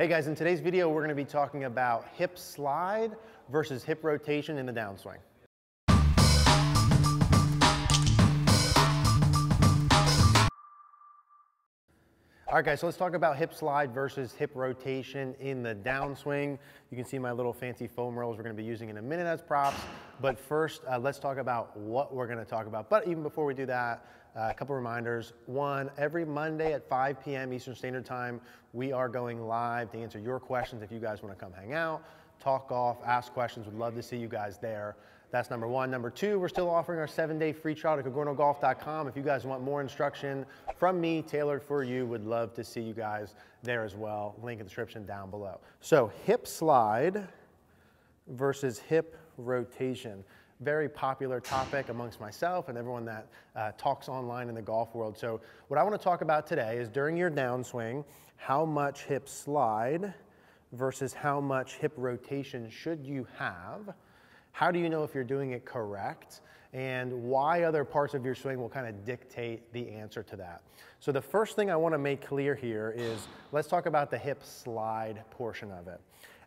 Hey guys, in today's video we're going to be talking about hip slide versus hip rotation in the downswing. All right guys, so let's talk about hip slide versus hip rotation in the downswing. You can see my little fancy foam rolls we're going to be using in a minute as props. But first, let's talk about what we're going to talk about. But even before we do that, a couple reminders. One, every Monday at 5 p.m. Eastern Standard Time, we are going live to answer your questions if you guys want to come hang out, talk golf, ask questions. We'd love to see you guys there. That's number one. Number two, we're still offering our 7-day free trial to cogornogolf.com. If you guys want more instruction from me, tailored for you, would love to see you guys there as well. Link in the description down below. So hip slide versus hip rotation. Very popular topic amongst myself and everyone that talks online in the golf world. So what I want to talk about today is during your downswing, how much hip slide versus how much hip rotation should you have? How do you know if you're doing it correct? And why other parts of your swing will kind of dictate the answer to that. So the first thing I want to make clear here is let's talk about the hip slide portion of it.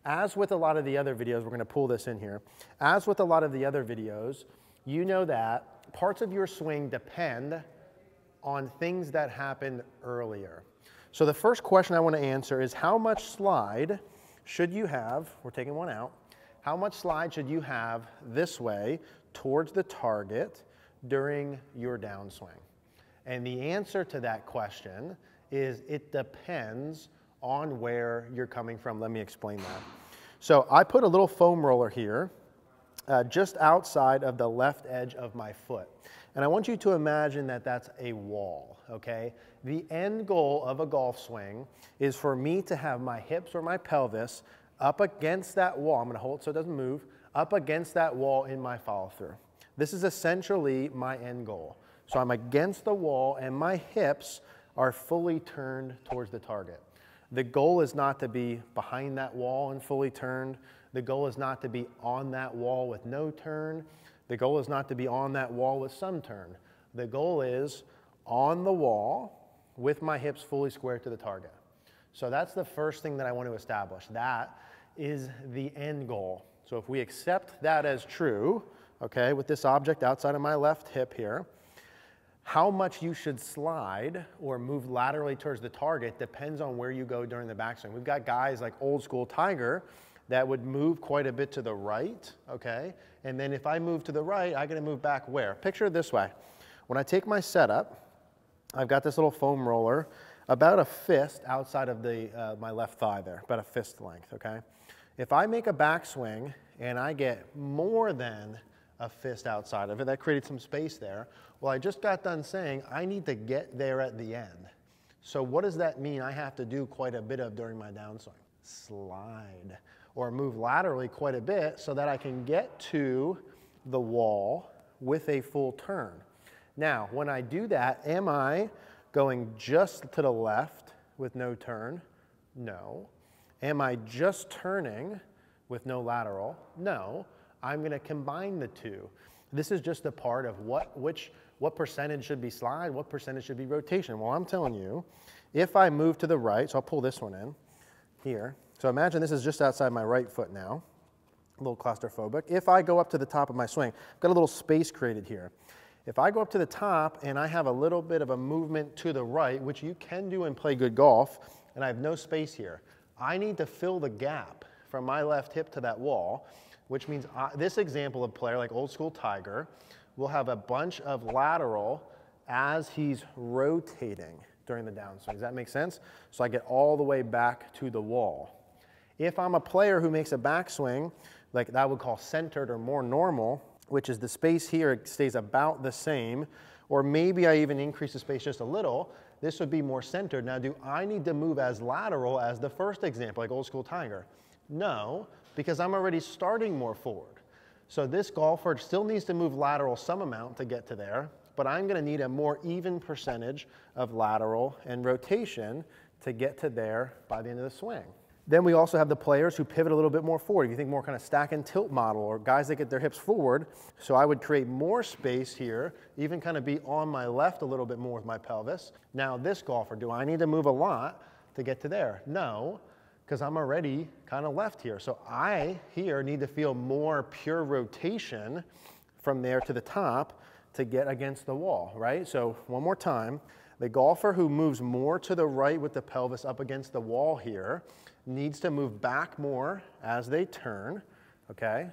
As with a lot of the other videos, we're going to pull this in here. As with a lot of the other videos, you know that parts of your swing depend on things that happened earlier. So the first question I want to answer is how much slide should you have, we're taking one out, how much slide should you have this way towards the target during your downswing? And the answer to that question is it depends on where you're coming from. Let me explain that. So I put a little foam roller here just outside of the left edge of my foot. And I want you to imagine that that's a wall, okay? The end goal of a golf swing is for me to have my hips or my pelvis up against that wall. I'm going to hold it so it doesn't move, up against that wall in my follow through. This is essentially my end goal. So I'm against the wall and my hips are fully turned towards the target. The goal is not to be behind that wall and fully turned. The goal is not to be on that wall with no turn. The goal is not to be on that wall with some turn. The goal is on the wall with my hips fully squared to the target. So that's the first thing that I want to establish. That is the end goal. So if we accept that as true, okay, with this object outside of my left hip here, how much you should slide or move laterally towards the target depends on where you go during the backswing. We've got guys like old school Tiger that would move quite a bit to the right, okay? And then if I move to the right, I gotta move back where? Picture it this way. When I take my setup, I've got this little foam roller about a fist outside of my left thigh there, about a fist length, okay? If I make a backswing and I get more than a fist outside of it, that created some space there. Well, I just got done saying I need to get there at the end. So what does that mean I have to do quite a bit of during my downswing? Slide or move laterally quite a bit so that I can get to the wall with a full turn. Now, when I do that, am I going just to the left with no turn? No. Am I just turning with no lateral? No. I'm going to combine the two. This is just a part of what percentage should be slide, what percentage should be rotation. Well, I'm telling you, if I move to the right, so I'll pull this one in here. So imagine this is just outside my right foot now, a little claustrophobic. If I go up to the top of my swing, I've got a little space created here. If I go up to the top and I have a little bit of a movement to the right, which you can do and play good golf, and I have no space here, I need to fill the gap from my left hip to that wall, which means this example of player like old school Tiger will have a bunch of lateral as he's rotating during the downswing. Does that make sense? So I get all the way back to the wall. If I'm a player who makes a backswing, like that I would call centered or more normal, which is the space here stays about the same, or maybe I even increase the space just a little, this would be more centered. Now, do I need to move as lateral as the first example, like old school Tiger? No, because I'm already starting more forward. So this golfer still needs to move lateral some amount to get to there, but I'm going to need a more even percentage of lateral and rotation to get to there by the end of the swing. Then we also have the players who pivot a little bit more forward. If you think more kind of stack and tilt model, or guys that get their hips forward, so I would create more space here, even kind of be on my left a little bit more with my pelvis. Now this golfer, do I need to move a lot to get to there? No, because I'm already kind of left here. So I here need to feel more pure rotation from there to the top to get against the wall, right? So one more time, the golfer who moves more to the right with the pelvis up against the wall here needs to move back more as they turn, okay?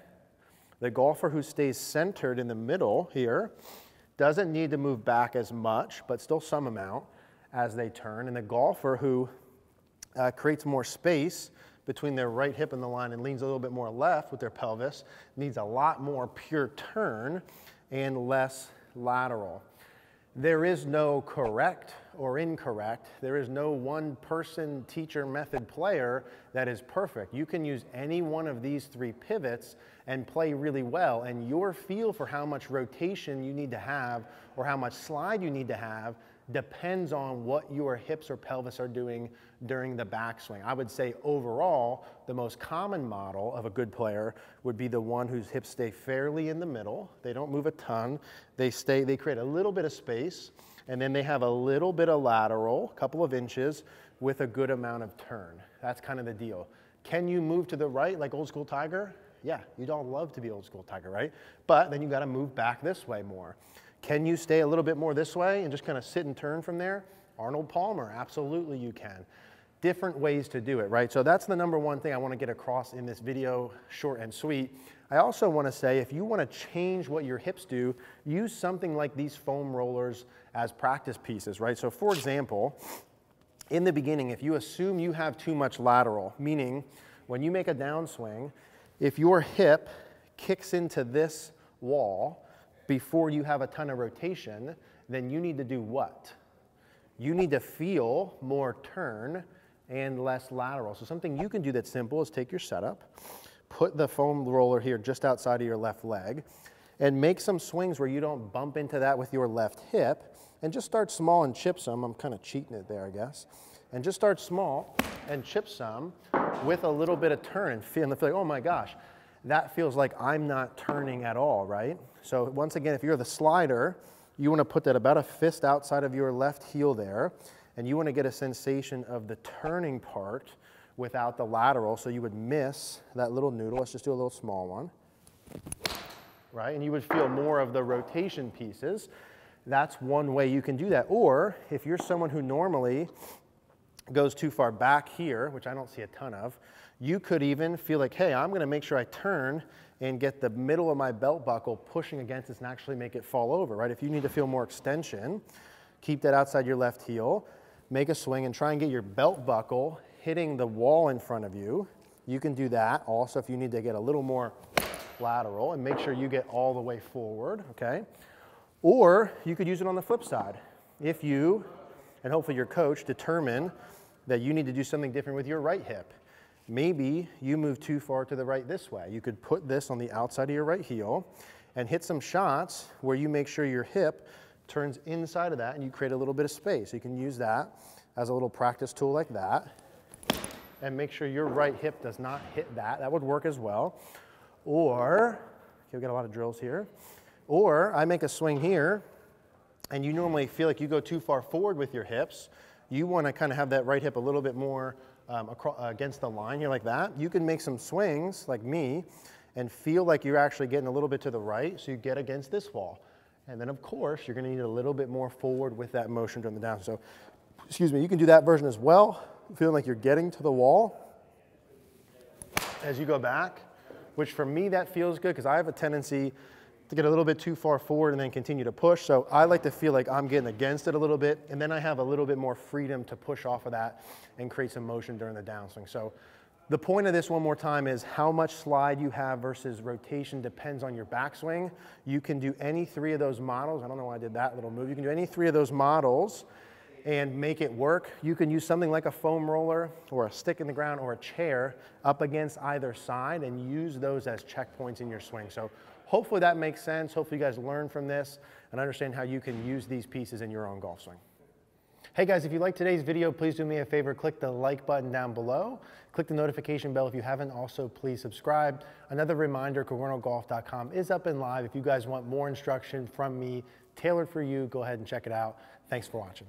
The golfer who stays centered in the middle here doesn't need to move back as much, but still some amount as they turn. And the golfer who creates more space between their right hip and the line and leans a little bit more left with their pelvis needs a lot more pure turn and less lateral. There is no correct or incorrect. There is no one person, teacher, method, player that is perfect. You can use any one of these three pivots and play really well, and your feel for how much rotation you need to have or how much slide you need to have depends on what your hips or pelvis are doing during the backswing. I would say overall, the most common model of a good player would be the one whose hips stay fairly in the middle. They don't move a ton. They create a little bit of space, and then they have a little bit of lateral, a couple of inches, with a good amount of turn. That's kind of the deal. Can you move to the right like old school Tiger? Yeah, you'd all love to be old school Tiger, right? But then you gotta move back this way more. Can you stay a little bit more this way and just kind of sit and turn from there? Arnold Palmer, absolutely you can. Different ways to do it, right? So that's the number one thing I want to get across in this video, short and sweet. I also want to say, if you want to change what your hips do, use something like these foam rollers as practice pieces, right? So for example, in the beginning, if you assume you have too much lateral, meaning when you make a downswing, if your hip kicks into this wall before you have a ton of rotation, then you need to do what? You need to feel more turn and less lateral. So something you can do that's simple is take your setup, put the foam roller here just outside of your left leg, and make some swings where you don't bump into that with your left hip, and just start small and chip some. I'm kind of cheating it there, I guess. And just start small and chip some with a little bit of turn and feel like, oh my gosh, that feels like I'm not turning at all, right? So once again, if you're the slider, you want to put that about a fist outside of your left heel there, and you want to get a sensation of the turning part without the lateral, so you would miss that little noodle. Let's just do a little small one, right? And you would feel more of the rotation pieces. That's one way you can do that. Or if you're someone who normally goes too far back here, which I don't see a ton of, you could even feel like, hey, I'm going to make sure I turn and get the middle of my belt buckle pushing against this and actually make it fall over, right? If you need to feel more extension, keep that outside your left heel, make a swing and try and get your belt buckle hitting the wall in front of you. You can do that also if you need to get a little more lateral, and make sure you get all the way forward, okay? Or you could use it on the flip side. If you, and hopefully your coach, determine that you need to do something different with your right hip. Maybe you move too far to the right this way. You could put this on the outside of your right heel and hit some shots where you make sure your hip turns inside of that and you create a little bit of space. You can use that as a little practice tool like that, and make sure your right hip does not hit that. That would work as well. Or, okay, we've got a lot of drills here. Or I make a swing here, and you normally feel like you go too far forward with your hips. You want to kind of have that right hip a little bit more against the line here like that. You can make some swings like me and feel like you're actually getting a little bit to the right, so you get against this wall. And then of course, you're going to need a little bit more forward with that motion during the down. So, excuse me, you can do that version as well, feeling like you're getting to the wall as you go back, which for me that feels good because I have a tendency to get a little bit too far forward and then continue to push. So I like to feel like I'm getting against it a little bit, and then I have a little bit more freedom to push off of that and create some motion during the downswing. So the point of this one more time is how much slide you have versus rotation depends on your backswing. You can do any three of those models. I don't know why I did that little move. You can do any three of those models and make it work. You can use something like a foam roller or a stick in the ground or a chair up against either side and use those as checkpoints in your swing. So hopefully that makes sense. Hopefully you guys learn from this and understand how you can use these pieces in your own golf swing. Hey guys, if you liked today's video, please do me a favor, click the like button down below. Click the notification bell if you haven't. Also, please subscribe. Another reminder, CogornoGolf.com is up and live. If you guys want more instruction from me, tailored for you, go ahead and check it out. Thanks for watching.